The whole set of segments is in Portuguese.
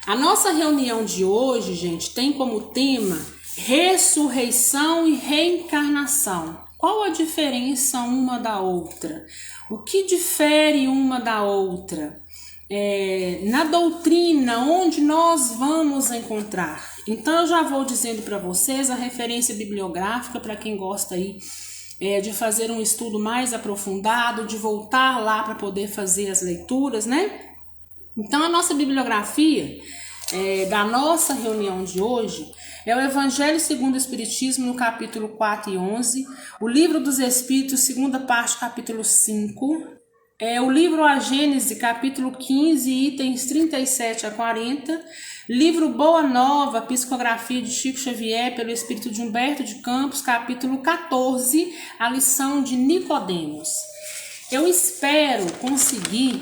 A nossa reunião de hoje, gente, tem como tema ressurreição e reencarnação. Qual a diferença uma da outra? O que difere uma da outra? Na doutrina, onde nós vamos encontrar? Então eu já vou dizendo para vocês a referência bibliográfica para quem gosta aí de fazer um estudo mais aprofundado, de voltar lá para poder fazer as leituras, né? Então a nossa bibliografia da nossa reunião de hoje é o Evangelho segundo o Espiritismo, no capítulo 4 e 11, o Livro dos Espíritos, segunda parte, capítulo 5, o livro A Gênese, capítulo 15, itens 37 a 40, livro Boa Nova, Psicografia de Chico Xavier, pelo Espírito de Humberto de Campos, capítulo 14, a lição de Nicodemos. Eu espero conseguir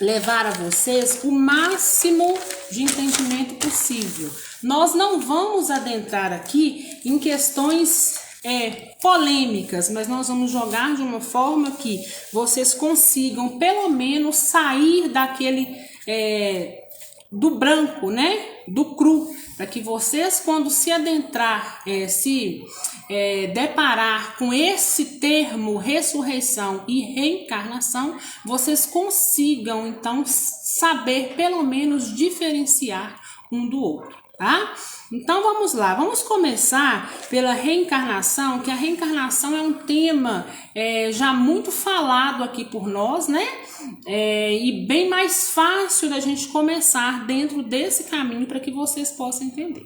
levar a vocês o máximo de entendimento possível. Nós não vamos adentrar aqui em questões polêmicas, mas nós vamos jogar de uma forma que vocês consigam pelo menos sair daquele do branco, né? Do cru, para que vocês, quando se adentrar, deparar com esse termo ressurreição e reencarnação, vocês consigam então saber pelo menos diferenciar um do outro, tá? Então vamos lá, vamos começar pela reencarnação, que a reencarnação é um tema já muito falado aqui por nós, né? E bem mais fácil da gente começar dentro desse caminho para que vocês possam entender.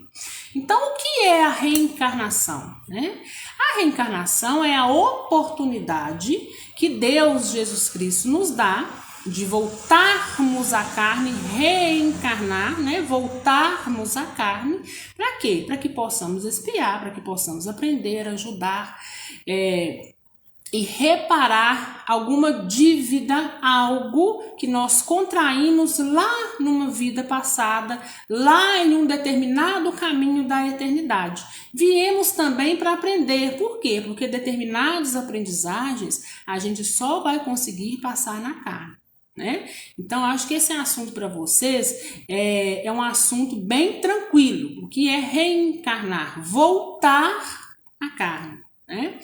Então, o que é a reencarnação, né? A reencarnação é a oportunidade que Deus, Jesus Cristo, nos dá de voltarmos à carne, reencarnar, né? Voltarmos à carne, para quê? Para que possamos expiar, para que possamos aprender, ajudar, e reparar alguma dívida, algo que nós contraímos lá numa vida passada, lá em um determinado caminho da eternidade. Viemos também para aprender. Por quê? Porque determinadas aprendizagens a gente só vai conseguir passar na carne, né? Então, acho que esse assunto para vocês é um assunto bem tranquilo. O que é reencarnar? Voltar à carne, né?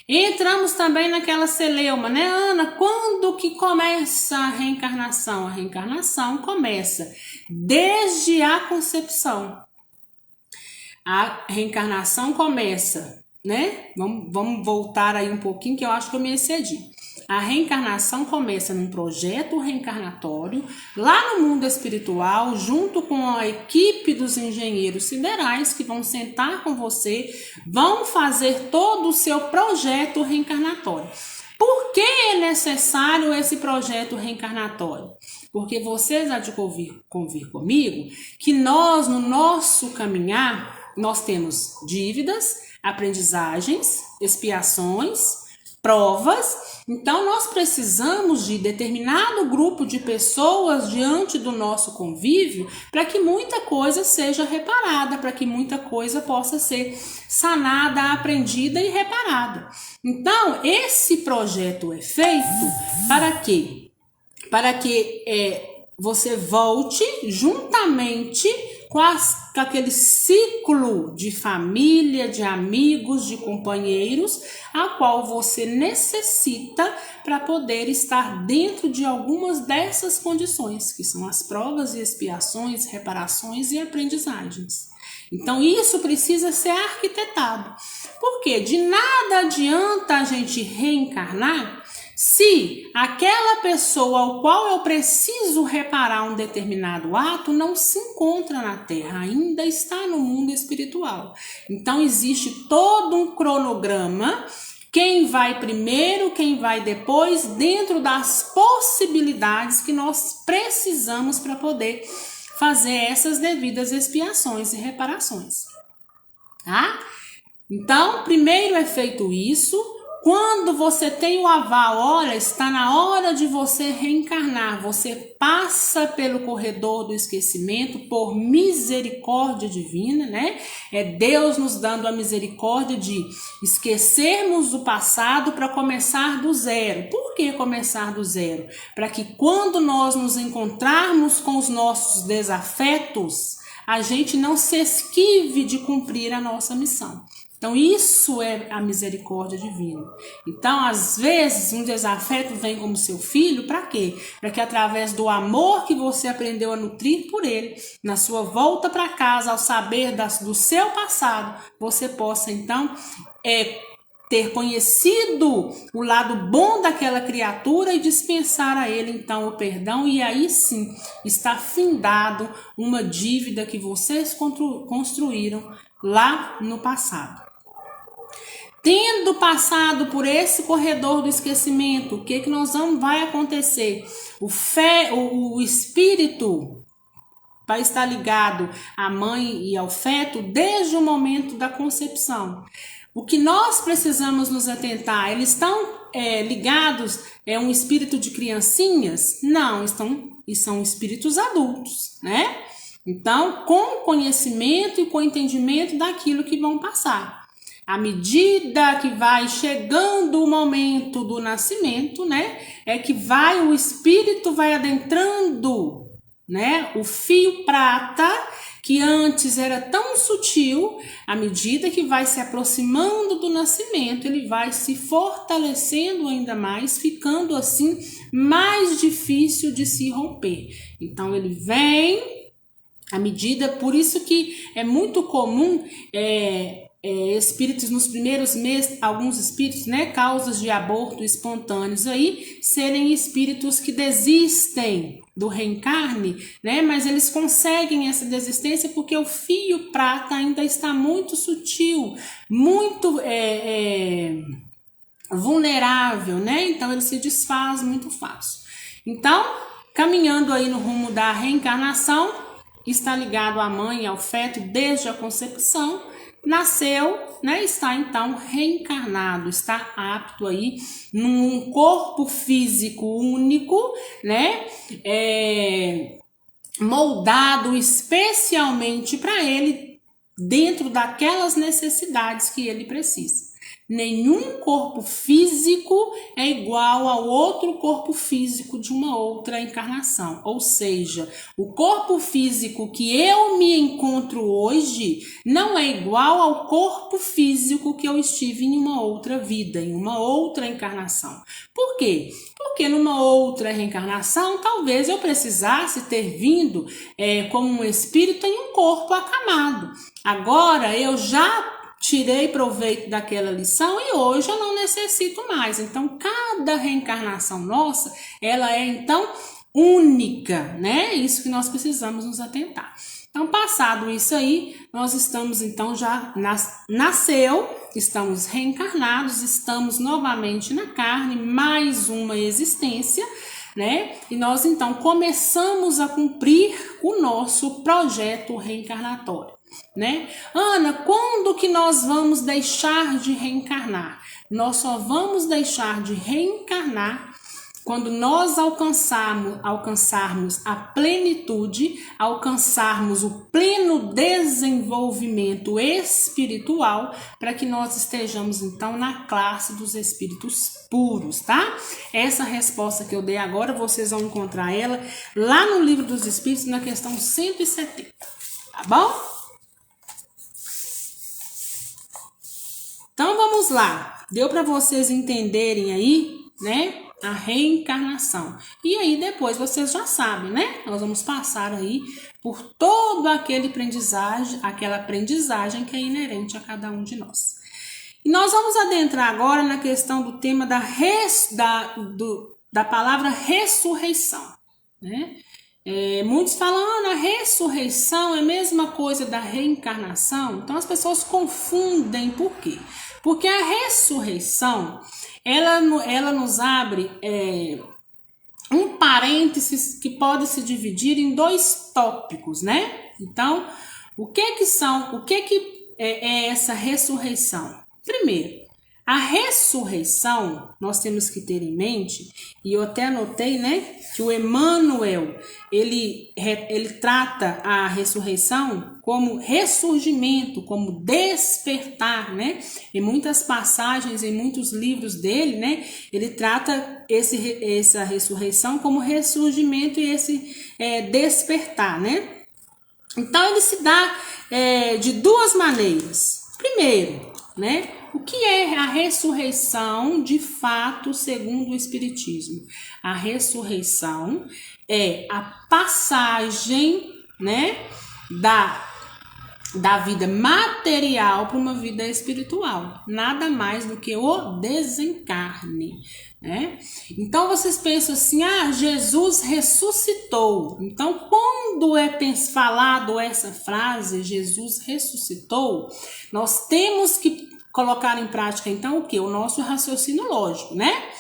Entramos também naquela celeuma, né, Ana? Quando que começa a reencarnação? A reencarnação começa desde a concepção. A reencarnação começa, né? Vamos voltar aí um pouquinho, que eu acho que eu me excedi. A reencarnação começa num projeto reencarnatório, lá no mundo espiritual, junto com a equipe dos engenheiros siderais que vão sentar com você, vão fazer todo o seu projeto reencarnatório. Por que é necessário esse projeto reencarnatório? Porque vocês há de convir comigo que nós, no nosso caminhar, nós temos dívidas, aprendizagens, expiações, provas. Então nós precisamos de determinado grupo de pessoas diante do nosso convívio para que muita coisa seja reparada, para que muita coisa possa ser sanada, aprendida e reparada. Então esse projeto é feito para quê? Para que você volte juntamente com aquele ciclo de família, de amigos, de companheiros, a qual você necessita para poder estar dentro de algumas dessas condições, que são as provas e expiações, reparações e aprendizagens. Então isso precisa ser arquitetado, porque de nada adianta a gente reencarnar se aquela pessoa ao qual eu preciso reparar um determinado ato não se encontra na Terra, ainda está no mundo espiritual. Então existe todo um cronograma, quem vai primeiro, quem vai depois, dentro das possibilidades que nós precisamos para poder fazer essas devidas expiações e reparações. Tá? Então, primeiro é feito isso. Quando você tem o aval, olha, está na hora de você reencarnar, você passa pelo corredor do esquecimento por misericórdia divina, né? É Deus nos dando a misericórdia de esquecermos do passado para começar do zero. Por que começar do zero? Para que quando nós nos encontrarmos com os nossos desafetos, a gente não se esquive de cumprir a nossa missão. Então, isso é a misericórdia divina. Então, às vezes, um desafeto vem como seu filho, para quê? Para que através do amor que você aprendeu a nutrir por ele, na sua volta para casa, ao saber do seu passado, você possa, então, ter conhecido o lado bom daquela criatura e dispensar a ele, então, o perdão. E aí sim, está findado uma dívida que vocês construíram lá no passado. Tendo passado por esse corredor do esquecimento, o que vai acontecer? O espírito vai estar ligado à mãe e ao feto desde o momento da concepção. O que nós precisamos nos atentar, eles estão ligados a um espírito de criancinhas? Não, são espíritos adultos, né? Então, com conhecimento e com entendimento daquilo que vão passar. À medida que vai chegando o momento do nascimento, né, é que o espírito vai adentrando, né, o fio prata, que antes era tão sutil, à medida que vai se aproximando do nascimento, ele vai se fortalecendo ainda mais, ficando assim mais difícil de se romper. Então ele vem à medida, por isso que é muito comum espíritos nos primeiros meses, alguns espíritos, né, causas de aborto espontâneos aí, serem espíritos que desistem do reencarne, né, mas eles conseguem essa desistência porque o fio prata ainda está muito sutil, muito vulnerável, né, então ele se desfaz muito fácil. Então, caminhando aí no rumo da reencarnação, está ligado à mãe e ao feto desde a concepção, nasceu, né, está então reencarnado, está apto aí num corpo físico único, né, moldado especialmente para ele, dentro daquelas necessidades que ele precisa. Nenhum corpo físico é igual ao outro corpo físico de uma outra encarnação. Ou seja, o corpo físico que eu me encontro hoje não é igual ao corpo físico que eu estive em uma outra vida, em uma outra encarnação. Por quê? Porque numa outra reencarnação, talvez eu precisasse ter vindo como um espírito em um corpo acamado. Agora eu já tirei proveito daquela lição e hoje eu não necessito mais. Então, cada reencarnação nossa, ela é então única, né? Isso que nós precisamos nos atentar. Então, passado isso aí, nós estamos então já nasceu, estamos reencarnados, estamos novamente na carne, mais uma existência, né? E nós então começamos a cumprir o nosso projeto reencarnatório. Né? Ana, quando que nós vamos deixar de reencarnar? Nós só vamos deixar de reencarnar quando nós alcançarmos a plenitude, alcançarmos o pleno desenvolvimento espiritual, para que nós estejamos então na classe dos espíritos puros, tá? Essa resposta que eu dei agora, vocês vão encontrar ela lá no Livro dos Espíritos, na questão 170, tá bom? Então vamos lá, deu para vocês entenderem aí, né, a reencarnação. E aí depois vocês já sabem, né, nós vamos passar aí por todo aquela aprendizagem que é inerente a cada um de nós. E nós vamos adentrar agora na questão do tema da palavra ressurreição, né? Muitos falam, a ressurreição é a mesma coisa da reencarnação. Então as pessoas confundem. Por quê? Porque a ressurreição, ela nos abre um parênteses que pode se dividir em dois tópicos, né? Então, o que é essa ressurreição? Primeiro, A ressurreição, nós temos que ter em mente, e eu até anotei, né, que o Emmanuel, ele trata a ressurreição como ressurgimento, como despertar, né? Em muitas passagens, em muitos livros dele, né, ele trata essa ressurreição como ressurgimento e esse despertar, né? Então, ele se dá de duas maneiras. Primeiro, né? O que é a ressurreição de fato segundo o Espiritismo? A ressurreição é a passagem, né, da vida material para uma vida espiritual. Nada mais do que o desencarne, né? Então vocês pensam assim, Jesus ressuscitou. Então quando é falado essa frase, Jesus ressuscitou, nós temos que colocar em prática então o que? O nosso raciocínio lógico, né?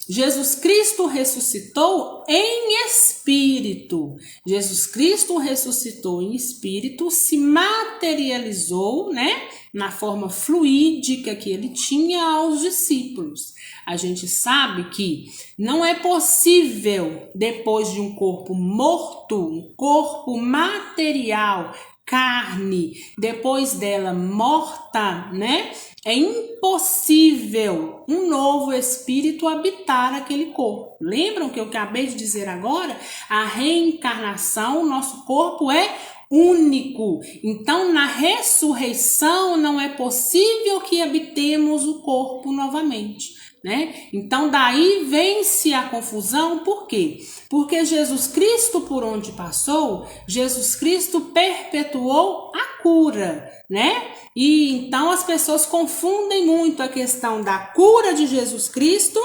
Jesus Cristo ressuscitou em espírito. Jesus Cristo ressuscitou em espírito, se materializou, né, na forma fluídica que ele tinha aos discípulos. A gente sabe que não é possível, depois de um corpo morto, um corpo material, carne, depois dela morta, né? É impossível um novo espírito habitar aquele corpo. Lembram que eu acabei de dizer agora? A reencarnação, o nosso corpo é único. Então, na ressurreição, não é possível que habitemos o corpo novamente, né? Então, daí vem-se a confusão. Por quê? Porque Jesus Cristo, por onde passou, Jesus Cristo perpetuou a cura, né? E então as pessoas confundem muito a questão da cura de Jesus Cristo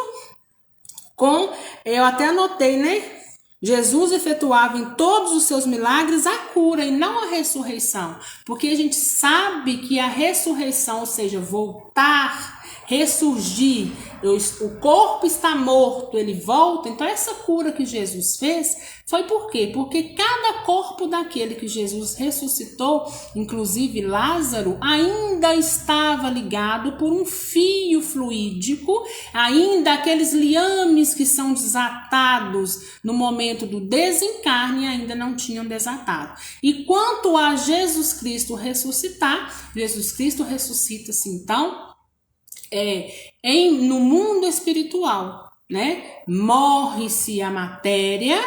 com, eu até anotei, né? Jesus efetuava em todos os seus milagres a cura e não a ressurreição, porque a gente sabe que a ressurreição, ou seja, voltar, ressurgir, o corpo está morto, ele volta. Então essa cura que Jesus fez foi por quê? Porque cada corpo daquele que Jesus ressuscitou, inclusive Lázaro, ainda estava ligado por um fio fluídico, ainda aqueles liames que são desatados no momento do desencarne ainda não tinham desatado. E quanto a Jesus Cristo ressuscitar, Jesus Cristo ressuscita-se então no mundo espiritual, né? Morre-se a matéria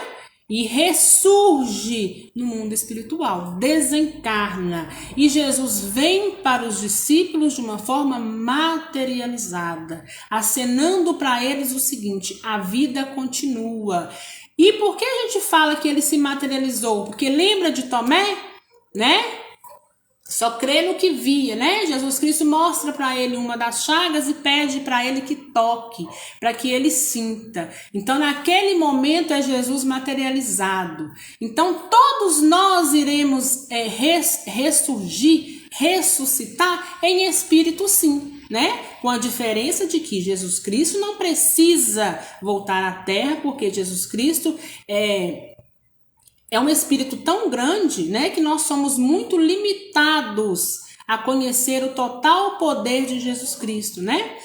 e ressurge no mundo espiritual, desencarna. E Jesus vem para os discípulos de uma forma materializada, acenando para eles o seguinte: a vida continua. E por que a gente fala que ele se materializou? Porque lembra de Tomé, né? Só crê no que via, né? Jesus Cristo mostra para ele uma das chagas e pede para ele que toque, para que ele sinta. Então, naquele momento é Jesus materializado. Então, todos nós iremos ressuscitar em espírito, sim, né? Com a diferença de que Jesus Cristo não precisa voltar à Terra, porque Jesus Cristo é um espírito tão grande, né, que nós somos muito limitados a conhecer o total poder de Jesus Cristo, né?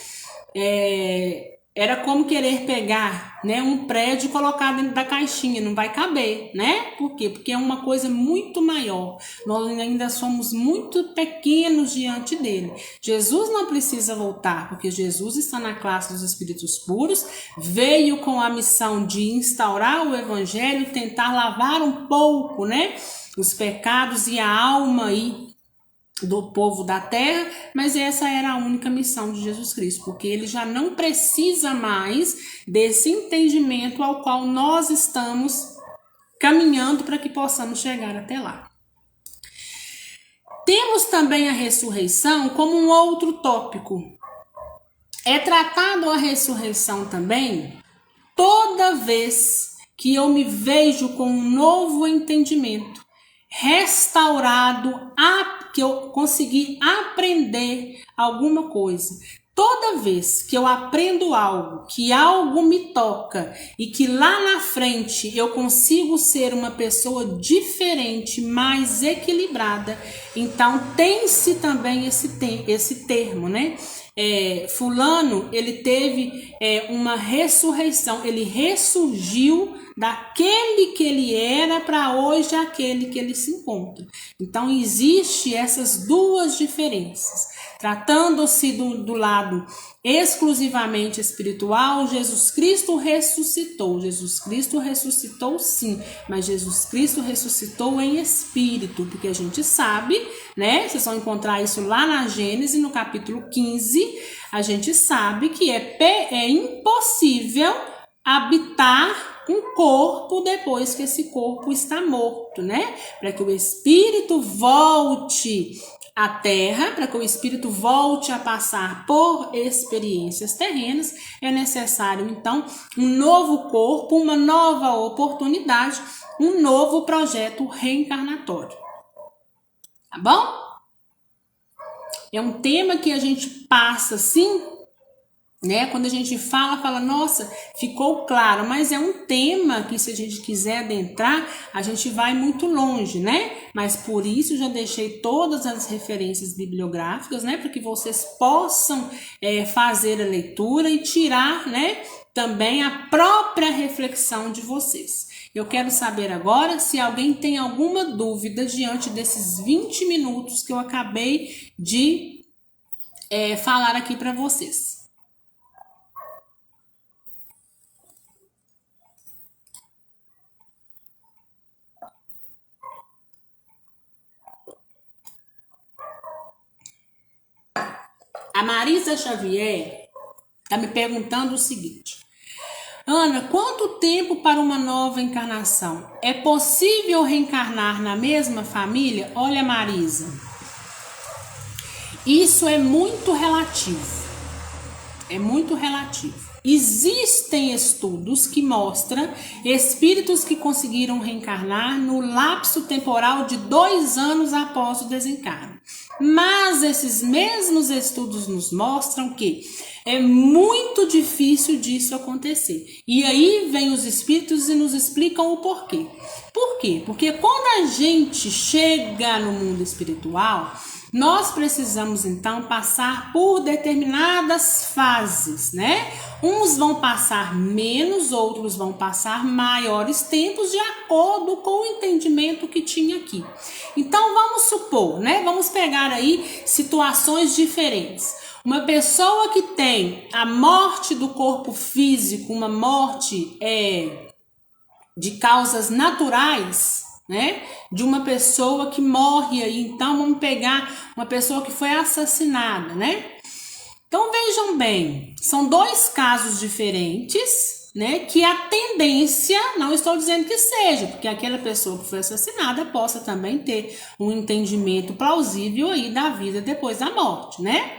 Era como querer pegar, né, um prédio e colocar dentro da caixinha, não vai caber, né? Por quê? Porque é uma coisa muito maior. Nós ainda somos muito pequenos diante dele. Jesus não precisa voltar, porque Jesus está na classe dos espíritos puros, veio com a missão de instaurar o evangelho, tentar lavar um pouco, né, os pecados e a alma aí do povo da terra, mas essa era a única missão de Jesus Cristo, porque ele já não precisa mais desse entendimento ao qual nós estamos caminhando para que possamos chegar até lá. Temos também a ressurreição como um outro tópico. É tratado a ressurreição também toda vez que eu me vejo com um novo entendimento, restaurado, que eu consegui aprender alguma coisa. Toda vez que eu aprendo algo, que algo me toca e que lá na frente eu consigo ser uma pessoa diferente, mais equilibrada, então tem-se também esse termo, né? fulano, ele teve uma ressurreição, ele ressurgiu daquele que ele era para hoje aquele que ele se encontra. Então, existe essas duas diferenças. Tratando-se do lado exclusivamente espiritual, Jesus Cristo ressuscitou. Jesus Cristo ressuscitou sim, mas Jesus Cristo ressuscitou em espírito, porque a gente sabe, né? Vocês vão encontrar isso lá na Gênesis, no capítulo 15, a gente sabe que é impossível habitar um corpo depois que esse corpo está morto, né? Para que o espírito volte à terra, para que o espírito volte a passar por experiências terrenas, é necessário então um novo corpo, uma nova oportunidade, um novo projeto reencarnatório. Tá bom? É um tema que a gente passa assim, né? Quando a gente fala, nossa, ficou claro, mas é um tema que se a gente quiser adentrar, a gente vai muito longe, né? Mas por isso já deixei todas as referências bibliográficas, né? Para que vocês possam fazer a leitura e tirar, né? Também a própria reflexão de vocês. Eu quero saber agora se alguém tem alguma dúvida diante desses 20 minutos que eu acabei de falar aqui para vocês. A Marisa Xavier está me perguntando o seguinte: Ana, quanto tempo para uma nova encarnação? É possível reencarnar na mesma família? Olha, Marisa, isso é muito relativo. É muito relativo. Existem estudos que mostram espíritos que conseguiram reencarnar no lapso temporal de 2 anos após o desencarne. Mas esses mesmos estudos nos mostram que é muito difícil disso acontecer. E aí vem os espíritos e nos explicam o porquê. Por quê? Porque quando a gente chega no mundo espiritual, nós precisamos então passar por determinadas fases, né? Uns vão passar menos, outros vão passar maiores tempos de acordo com o entendimento que tinha aqui. Então vamos supor, né? Vamos pegar aí situações diferentes. Uma pessoa que tem a morte do corpo físico, uma morte de causas naturais, né? De uma pessoa que morre aí, então vamos pegar uma pessoa que foi assassinada, né? Então vejam bem, são 2 casos diferentes, né? Que a tendência, não estou dizendo que seja, porque aquela pessoa que foi assassinada possa também ter um entendimento plausível aí da vida depois da morte, né?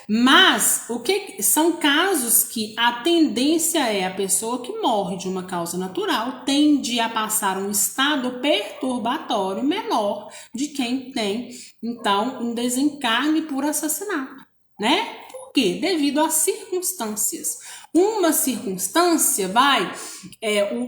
Mas o que são casos que a tendência é a pessoa que morre de uma causa natural tende a passar um estado perturbatório menor de quem tem então um desencarne por assassinato, né? Por quê? Devido às circunstâncias. Uma circunstância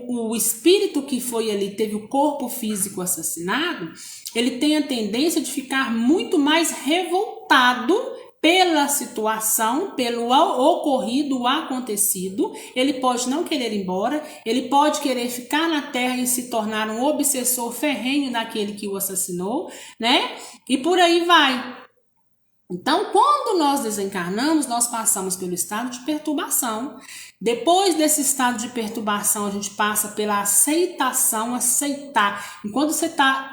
o espírito que foi ali, teve o corpo físico assassinado, ele tem a tendência de ficar muito mais revoltado pela situação, pelo ocorrido, o acontecido. Ele pode não querer ir embora, ele pode querer ficar na terra e se tornar um obsessor ferrenho daquele que o assassinou, né? E por aí vai. Então, quando nós desencarnamos, nós passamos pelo estado de perturbação. Depois desse estado de perturbação, a gente passa pela aceitação, aceitar. Enquanto você está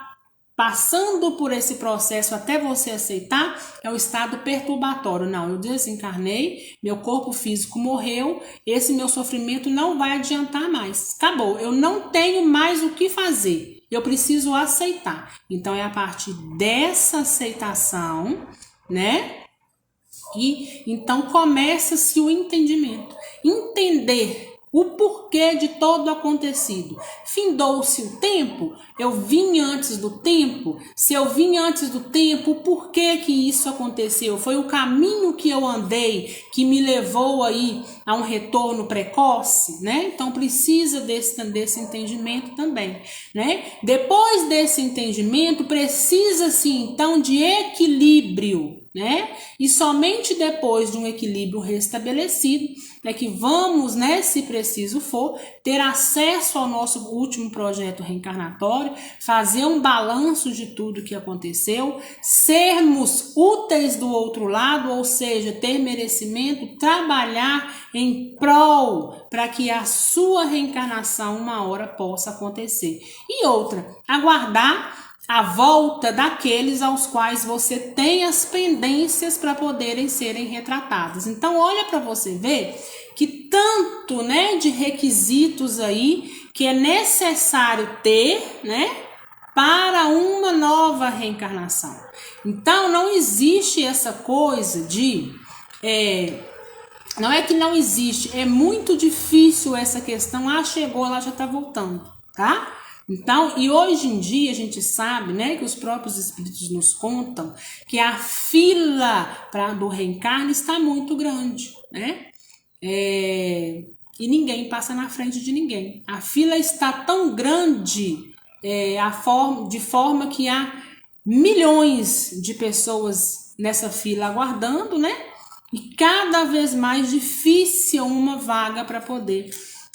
passando por esse processo até você aceitar, é o estado perturbatório. Não, eu desencarnei, meu corpo físico morreu, esse meu sofrimento não vai adiantar mais. Acabou, eu não tenho mais o que fazer, eu preciso aceitar. Então é a partir dessa aceitação, né? E então começa-se o entendimento. Entender o porquê de todo acontecido. Findou-se o tempo? Eu vim antes do tempo? Se eu vim antes do tempo, por que que isso aconteceu? Foi o caminho que eu andei que me levou aí a um retorno precoce, né? Então precisa desse entendimento também, né? Depois desse entendimento, precisa-se então de equilíbrio. né? E somente depois de um equilíbrio restabelecido é que vamos, né, se preciso for, ter acesso ao nosso último projeto reencarnatório, fazer um balanço de tudo que aconteceu, sermos úteis do outro lado, ou seja, ter merecimento, trabalhar em prol para que a sua reencarnação uma hora possa acontecer. E outra, aguardar a volta daqueles aos quais você tem as pendências para poderem serem retratados. Então, olha para você ver que tanto, né, de requisitos aí que é necessário ter, né, para uma nova reencarnação. Então, não existe essa coisa de... não é que não existe, é muito difícil essa questão. Ah, chegou, ela já está voltando, tá? Então, e hoje em dia a gente sabe, né, que os próprios espíritos nos contam que a fila do reencarno está muito grande, né? E ninguém passa na frente de ninguém. A fila está tão grande, de forma que há milhões de pessoas nessa fila aguardando, né? E cada vez mais difícil uma vaga para poder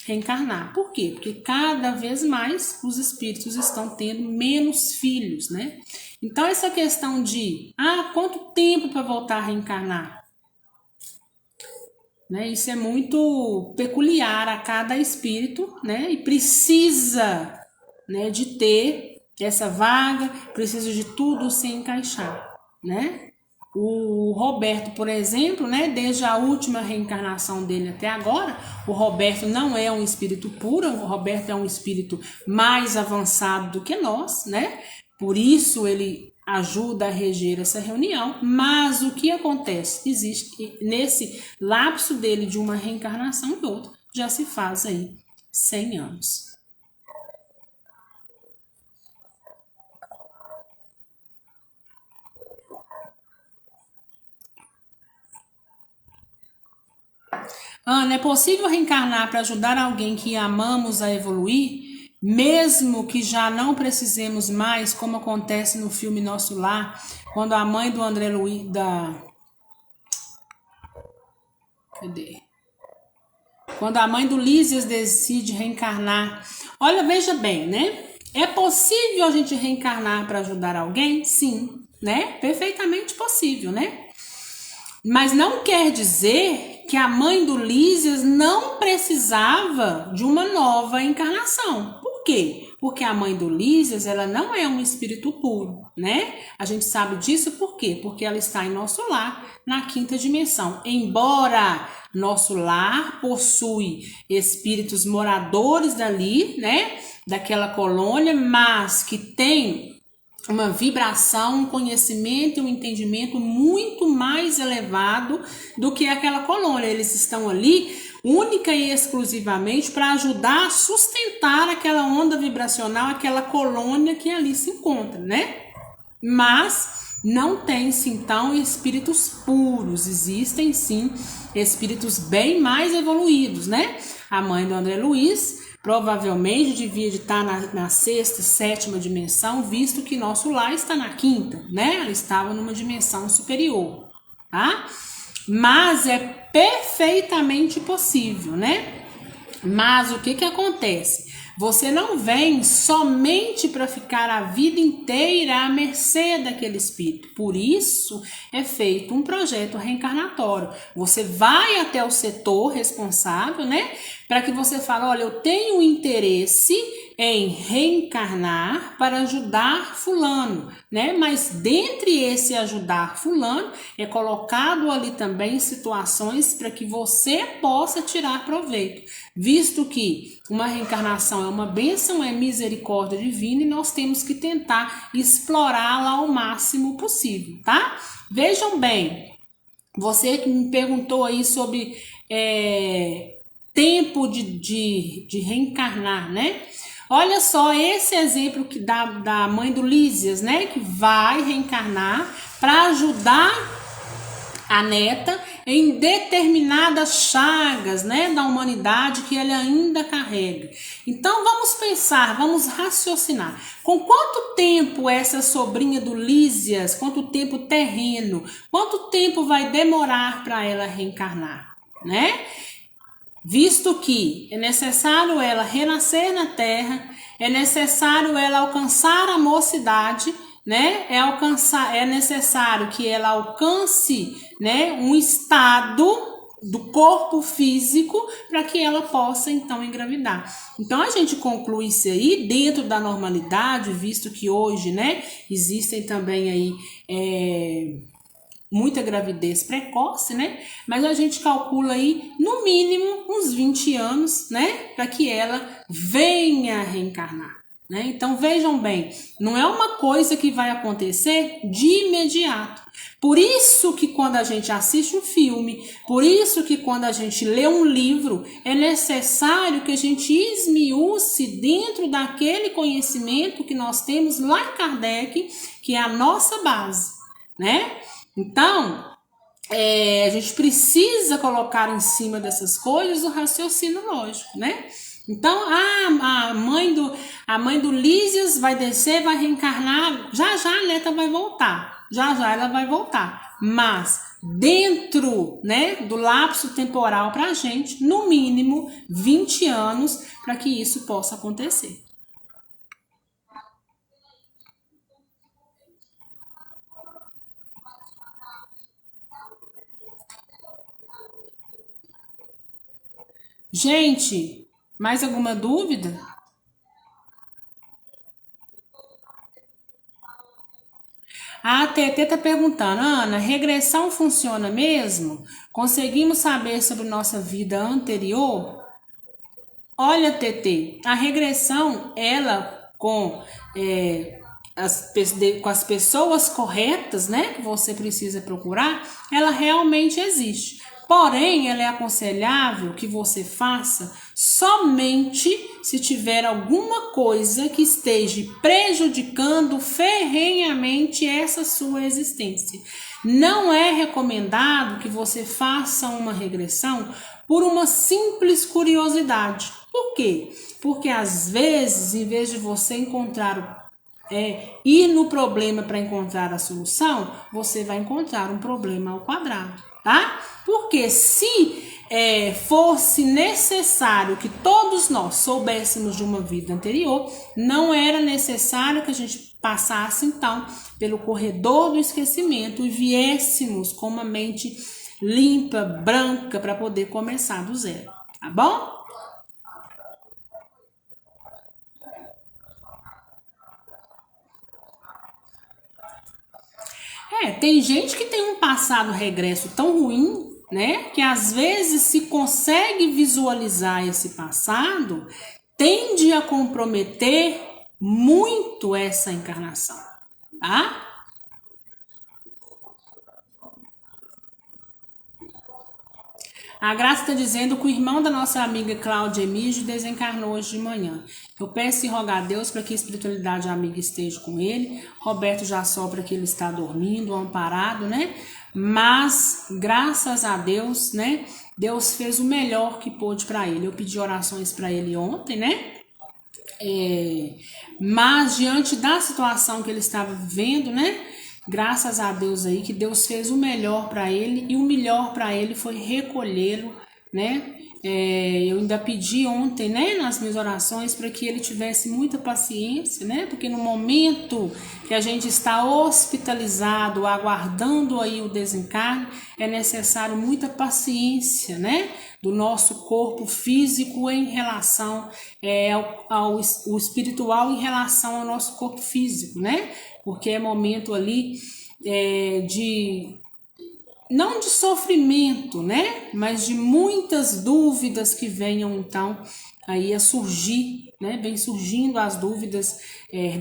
reencarnar. Por quê? Porque cada vez mais os espíritos estão tendo menos filhos, né? Então, essa questão de, quanto tempo para voltar a reencarnar? Né? Isso é muito peculiar a cada espírito, né? E precisa, né, de ter essa vaga, precisa de tudo se encaixar, né? O Roberto, por exemplo, né, desde a última reencarnação dele até agora, o Roberto não é um espírito puro, o Roberto é um espírito mais avançado do que nós, né? Por isso ele ajuda a reger essa reunião, mas o que acontece? Existe nesse lapso dele de uma reencarnação e outra, já se faz aí 100 anos. Ana, é possível reencarnar para ajudar alguém que amamos a evoluir, mesmo que já não precisemos mais, como acontece no filme Nosso Lar, quando a mãe do André Luiz, quando a mãe do Lísias decide reencarnar. Olha, veja bem, né? É possível a gente reencarnar para ajudar alguém? Sim, né? Perfeitamente possível, né? Mas não quer dizer que a mãe do Lísias não precisava de uma nova encarnação. Por quê? Porque a mãe do Lísias, ela não é um espírito puro, né? A gente sabe disso por quê? Porque ela está em nosso lar, na 5ª dimensão. Embora nosso lar possui espíritos moradores dali, né? Daquela colônia, mas que tem uma vibração, um conhecimento e um entendimento muito mais elevado do que aquela colônia. Eles estão ali única e exclusivamente para ajudar a sustentar aquela onda vibracional, aquela colônia que ali se encontra, né? Mas não tem-se então espíritos puros, existem sim espíritos bem mais evoluídos, né? A mãe do André Luiz provavelmente devia de estar na 6ª, 7ª dimensão, visto que nosso lar está na 5ª, né? Ela estava numa dimensão superior, tá? Mas é perfeitamente possível, né? Mas o que acontece? Você não vem somente para ficar a vida inteira à mercê daquele espírito. Por isso é feito um projeto reencarnatório. Você vai até o setor responsável, né? Para que você fale, olha, eu tenho interesse em reencarnar para ajudar fulano, né? Mas dentre esse ajudar fulano, é colocado ali também situações para que você possa tirar proveito, visto que uma reencarnação é uma bênção, é misericórdia divina e nós temos que tentar explorá-la ao máximo possível, tá? Vejam bem, você que me perguntou aí sobre tempo de reencarnar, né? Olha só esse exemplo que da mãe do Lísias, né? Que vai reencarnar para ajudar a neta em determinadas chagas, né, da humanidade que ele ainda carrega. Então vamos pensar, vamos raciocinar. Com quanto tempo essa sobrinha do Lísias, quanto tempo terreno, quanto tempo vai demorar para ela reencarnar, né? Visto que é necessário ela renascer na Terra, é necessário ela alcançar a mocidade, né? É necessário que ela alcance, né, um estado do corpo físico para que ela possa então engravidar. Então a gente conclui isso aí dentro da normalidade, visto que hoje, né, existem também aí muita gravidez precoce, né? Mas a gente calcula aí no mínimo uns 20 anos, né, para que ela venha a reencarnar. Né? Então vejam bem, não é uma coisa que vai acontecer de imediato. Por isso que quando a gente assiste um filme, por isso que quando a gente lê um livro, é necessário que a gente esmiúce dentro daquele conhecimento que nós temos lá em Kardec, que é a nossa base, né? Então, a gente precisa colocar em cima dessas coisas o raciocínio lógico, né? Então, a mãe do Lísias vai descer, vai reencarnar, já a neta vai voltar, já ela vai voltar, mas dentro, né, do lapso temporal para a gente, no mínimo 20 anos para que isso possa acontecer. Gente, mais alguma dúvida? A TT está perguntando, Ana, regressão funciona mesmo? Conseguimos saber sobre nossa vida anterior? Olha, TT, a regressão, ela com as pessoas corretas, né, que você precisa procurar, ela realmente existe. Porém, ela é aconselhável que você faça somente se tiver alguma coisa que esteja prejudicando ferrenhamente essa sua existência. Não é recomendado que você faça uma regressão por uma simples curiosidade. Por quê? Porque às vezes, em vez de você ir no problema para encontrar a solução, você vai encontrar um problema ao quadrado, tá? Porque se fosse necessário que todos nós soubéssemos de uma vida anterior, não era necessário que a gente passasse então pelo corredor do esquecimento e viéssemos com uma mente limpa, branca, para poder começar do zero, tá bom? Tem gente que tem um passado regresso tão ruim, né, que às vezes se consegue visualizar esse passado, tende a comprometer muito essa encarnação, tá? A Graça está dizendo que o irmão da nossa amiga Cláudia Emígio desencarnou hoje de manhã. Eu peço e rogo a Deus para que a espiritualidade amiga esteja com ele. Roberto já sopra que ele está dormindo, amparado, né? Mas, graças a Deus, né? Deus fez o melhor que pôde para ele. Eu pedi orações para ele ontem, né? Mas, diante da situação que ele estava vivendo, né? Graças a Deus aí que Deus fez o melhor para ele e o melhor para ele foi recolhê-lo, né? Eu ainda pedi ontem, né, nas minhas orações para que ele tivesse muita paciência, né? Porque no momento que a gente está hospitalizado, aguardando aí o desencarne, é necessário muita paciência, né? Do nosso corpo físico em relação ao espiritual em relação ao nosso corpo físico, né? Porque é momento ali não de sofrimento, né? Mas de muitas dúvidas que venham então aí a surgir, né? Vem surgindo as dúvidas,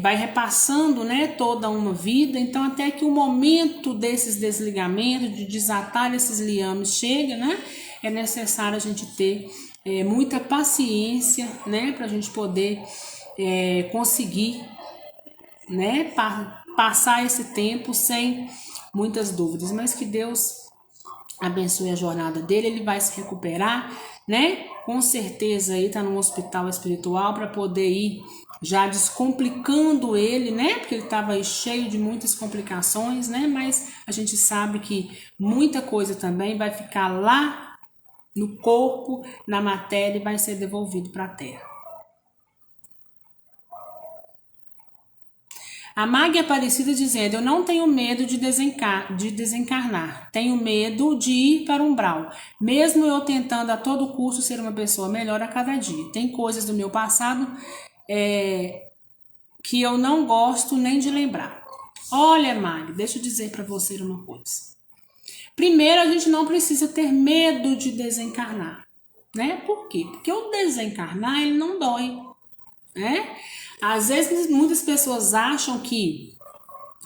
vai repassando, né? Toda uma vida, então até que o momento desses desligamentos, de desatar esses liames chega, né? É necessário a gente ter muita paciência, né? Para a gente poder conseguir, né, passar esse tempo sem muitas dúvidas, mas que Deus abençoe a jornada dele, ele vai se recuperar, né? Com certeza aí tá no hospital espiritual para poder ir já descomplicando ele, né? Porque ele estava aí cheio de muitas complicações, né? Mas a gente sabe que muita coisa também vai ficar lá no corpo, na matéria e vai ser devolvido para a terra. A Maggie Aparecida dizendo: eu não tenho medo de desencarnar, tenho medo de ir para o umbral, mesmo eu tentando a todo custo ser uma pessoa melhor a cada dia. Tem coisas do meu passado que eu não gosto nem de lembrar. Olha, Maggie, deixa eu dizer para você uma coisa. Primeiro, a gente não precisa ter medo de desencarnar, né? Por quê? Porque o desencarnar, ele não dói, né? Às vezes, muitas pessoas acham que,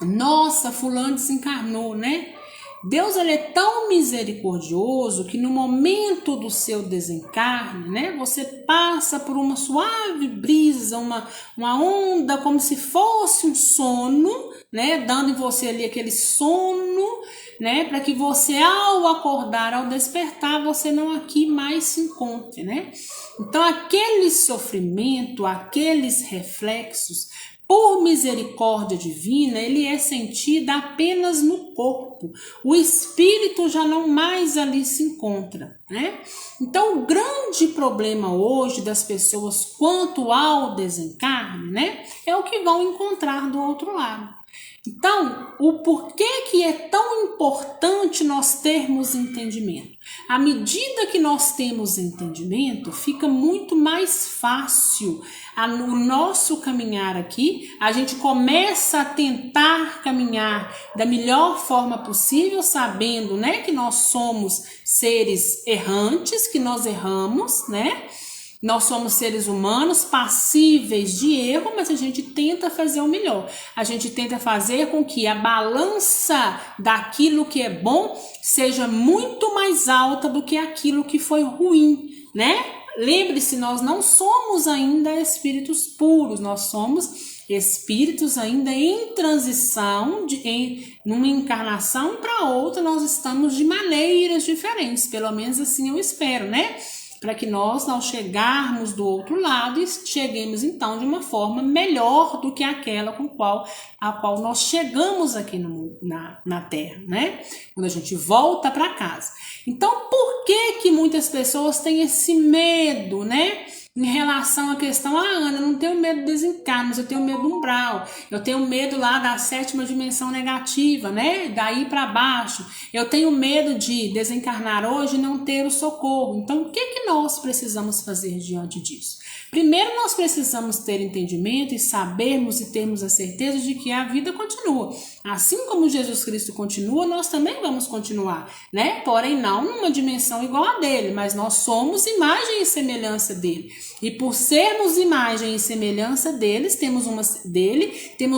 nossa, fulano desencarnou, né? Deus, ele é tão misericordioso que no momento do seu desencarne, né, você passa por uma suave brisa, uma onda como se fosse um sono, né, dando em você ali aquele sono, né, para que você ao acordar, ao despertar, você não aqui mais se encontre, né? Então aquele sofrimento, aqueles reflexos, por misericórdia divina, ele é sentido apenas no corpo. O espírito já não mais ali se encontra, né? Então, o grande problema hoje das pessoas quanto ao desencarne, né, é o que vão encontrar do outro lado. Então, o porquê que é tão importante nós termos entendimento? À medida que nós temos entendimento, fica muito mais fácil o nosso caminhar aqui. A gente começa a tentar caminhar da melhor forma possível, sabendo, né, que nós somos seres errantes, que nós erramos, né? Nós somos seres humanos passíveis de erro, mas a gente tenta fazer o melhor. A gente tenta fazer com que a balança daquilo que é bom seja muito mais alta do que aquilo que foi ruim, né? Lembre-se, nós não somos ainda espíritos puros, nós somos espíritos ainda em transição, numa encarnação para outra, nós estamos de maneiras diferentes, pelo menos assim eu espero, né? Para que nós, ao chegarmos do outro lado, cheguemos então de uma forma melhor do que aquela a qual nós chegamos aqui na Terra, né? Quando a gente volta para casa. Então, por que muitas pessoas têm esse medo, né? Em relação à questão, Ana, eu não tenho medo do desencarne, mas eu tenho medo do umbral, eu tenho medo lá da 7ª dimensão negativa, né? Daí para baixo, eu tenho medo de desencarnar hoje e não ter o socorro. Então, o que nós precisamos fazer diante disso? Primeiro, nós precisamos ter entendimento e sabermos e termos a certeza de que a vida continua. Assim como Jesus Cristo continua, nós também vamos continuar, né? Porém, não numa dimensão igual a dele, mas nós somos imagem e semelhança dele. E por sermos imagem e semelhança temos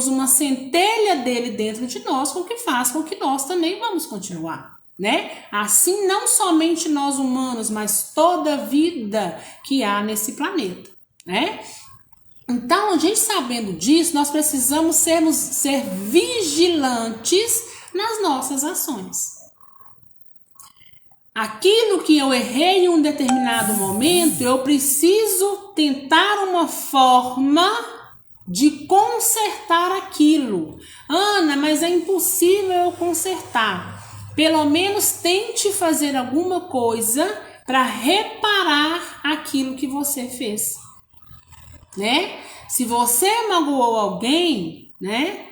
uma centelha dele dentro de nós, o que faz com que nós também vamos continuar, né? Assim, não somente nós humanos, mas toda a vida que há nesse planeta, né? Então, a gente sabendo disso, nós precisamos ser vigilantes nas nossas ações. Aquilo que eu errei em um determinado momento, eu preciso tentar uma forma de consertar aquilo. Ana, mas é impossível eu consertar. Pelo menos tente fazer alguma coisa para reparar aquilo que você fez, né? Se você magoou alguém, né?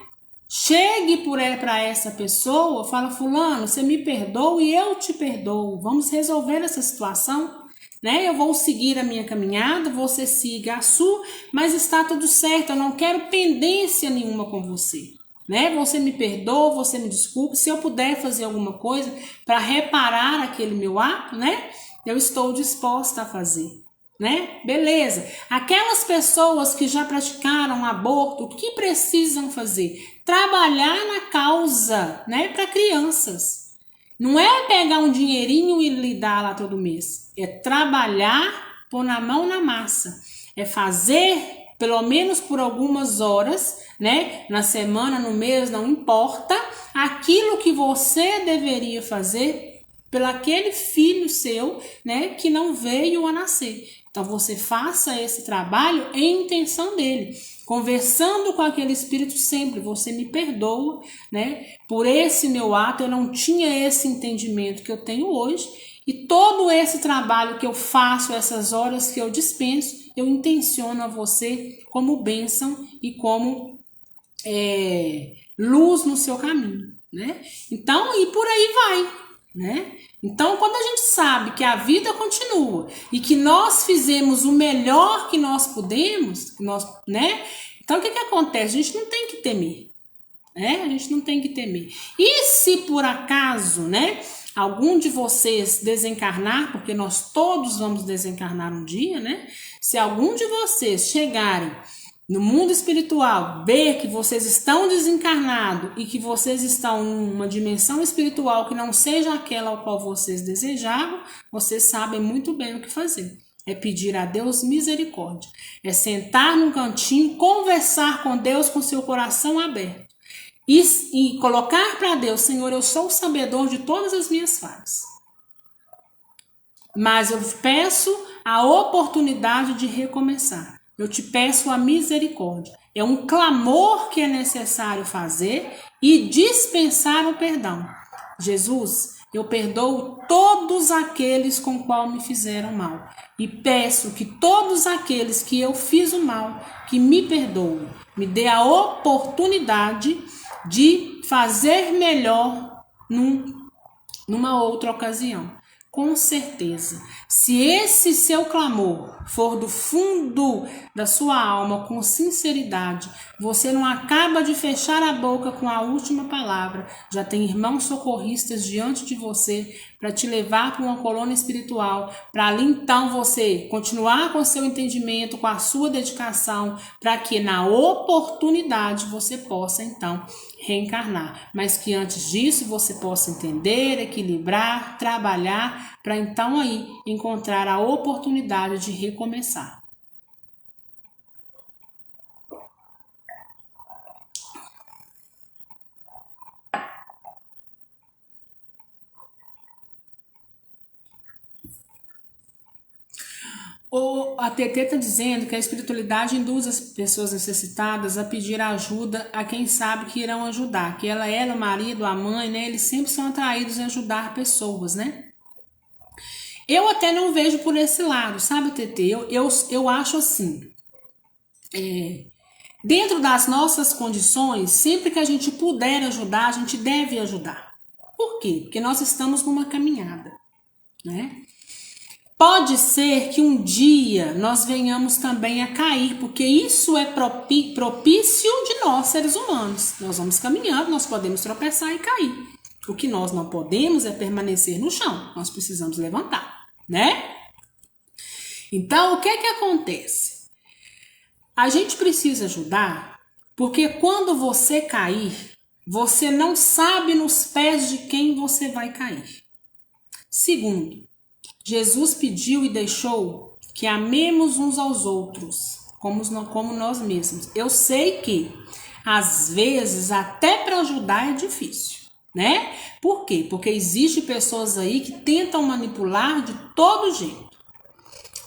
Chegue para essa pessoa, fala, fulano, você me perdoa e eu te perdoo. Vamos resolver essa situação, né? Eu vou seguir a minha caminhada, você siga a sua, mas está tudo certo, eu não quero pendência nenhuma com você, né? Você me perdoa, você me desculpe. Se eu puder fazer alguma coisa para reparar aquele meu ato, né? Eu estou disposta a fazer, né? Beleza. Aquelas pessoas que já praticaram aborto, o que precisam fazer? Trabalhar na causa, né? Para crianças. Não é pegar um dinheirinho e lhe dar lá todo mês. É trabalhar, pôr na mão na massa. É fazer, pelo menos por algumas horas, né? Na semana, no mês, não importa. Aquilo que você deveria fazer pelo aquele filho seu, né, que não veio a nascer. Então você faça esse trabalho em intenção dele, conversando com aquele espírito sempre. Você me perdoa, né, por esse meu ato, eu não tinha esse entendimento que eu tenho hoje, e todo esse trabalho que eu faço, essas horas que eu dispenso, eu intenciono a você como bênção e como luz no seu caminho, né? Então, e por aí vai, né? Então, quando a gente sabe que a vida continua e que nós fizemos o melhor que nós pudemos, né? Então, o que acontece? A gente não tem que temer, né? A gente não tem que temer. E se por acaso, né, algum de vocês desencarnar, porque nós todos vamos desencarnar um dia, né? Se algum de vocês chegarem no mundo espiritual, ver que vocês estão desencarnados e que vocês estão em uma dimensão espiritual que não seja aquela ao qual vocês desejavam, vocês sabem muito bem o que fazer. É pedir a Deus misericórdia. É sentar num cantinho, conversar com Deus com seu coração aberto. E colocar para Deus: Senhor, eu sou o sabedor de todas as minhas falhas, mas eu peço a oportunidade de recomeçar. Eu te peço a misericórdia. É um clamor que é necessário fazer e dispensar o perdão. Jesus, eu perdoo todos aqueles com qual me fizeram mal. E peço que todos aqueles que eu fiz o mal, que me perdoem. Me dê a oportunidade de fazer melhor numa outra ocasião. Com certeza, se esse seu clamor for do fundo da sua alma, com sinceridade, você não acaba de fechar a boca com a última palavra, já tem irmãos socorristas diante de você para te levar para uma colônia espiritual, para ali então você continuar com seu entendimento, com a sua dedicação, para que na oportunidade você possa então reencarnar, mas que antes disso você possa entender, equilibrar, trabalhar, para então aí encontrar a oportunidade de recomeçar. A TT está dizendo que a espiritualidade induz as pessoas necessitadas a pedir ajuda a quem sabe que irão ajudar, que ela, o marido, a mãe, né, eles sempre são atraídos a ajudar pessoas, né? Eu até não vejo por esse lado, sabe, TT? Eu acho assim, dentro das nossas condições, sempre que a gente puder ajudar, a gente deve ajudar. Por quê? Porque nós estamos numa caminhada, né? Pode ser que um dia nós venhamos também a cair, porque isso é propício de nós, seres humanos. Nós vamos caminhando, nós podemos tropeçar e cair. O que nós não podemos é permanecer no chão, nós precisamos levantar, né? Então, o que acontece? A gente precisa ajudar, porque quando você cair, você não sabe nos pés de quem você vai cair. Segundo, Jesus pediu e deixou que amemos uns aos outros, como nós mesmos. Eu sei que, às vezes, até para ajudar é difícil, né? Por quê? Porque existem pessoas aí que tentam manipular de todo jeito.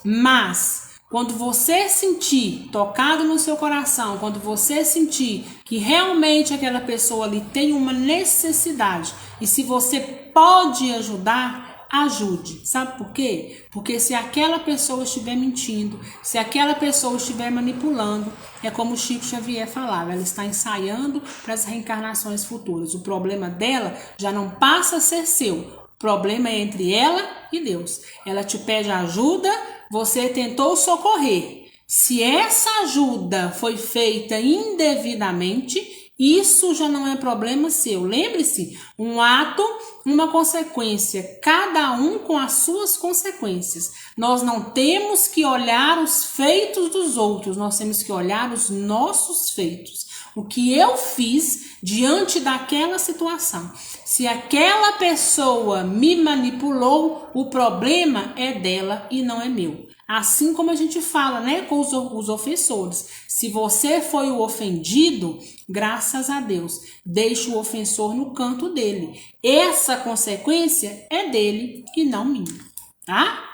Mas, quando você sentir tocado no seu coração, quando você sentir que realmente aquela pessoa ali tem uma necessidade, e se você pode ajudar, ajude. Sabe por quê? Porque se aquela pessoa estiver mentindo, se aquela pessoa estiver manipulando, é como o Chico Xavier falava, ela está ensaiando para as reencarnações futuras. O problema dela já não passa a ser seu. O problema é entre ela e Deus. Ela te pede ajuda, você tentou socorrer. Se essa ajuda foi feita indevidamente, isso já não é problema seu. Lembre-se, um ato, uma consequência, cada um com as suas consequências. Nós não temos que olhar os feitos dos outros, nós temos que olhar os nossos feitos. o que eu fiz diante daquela situação. Se aquela pessoa me manipulou, o problema é dela e não é meu. Assim como a gente fala, né, com os ofensores. Se você foi o ofendido, graças a Deus, deixe o ofensor no canto dele. Essa consequência é dele e não minha, tá?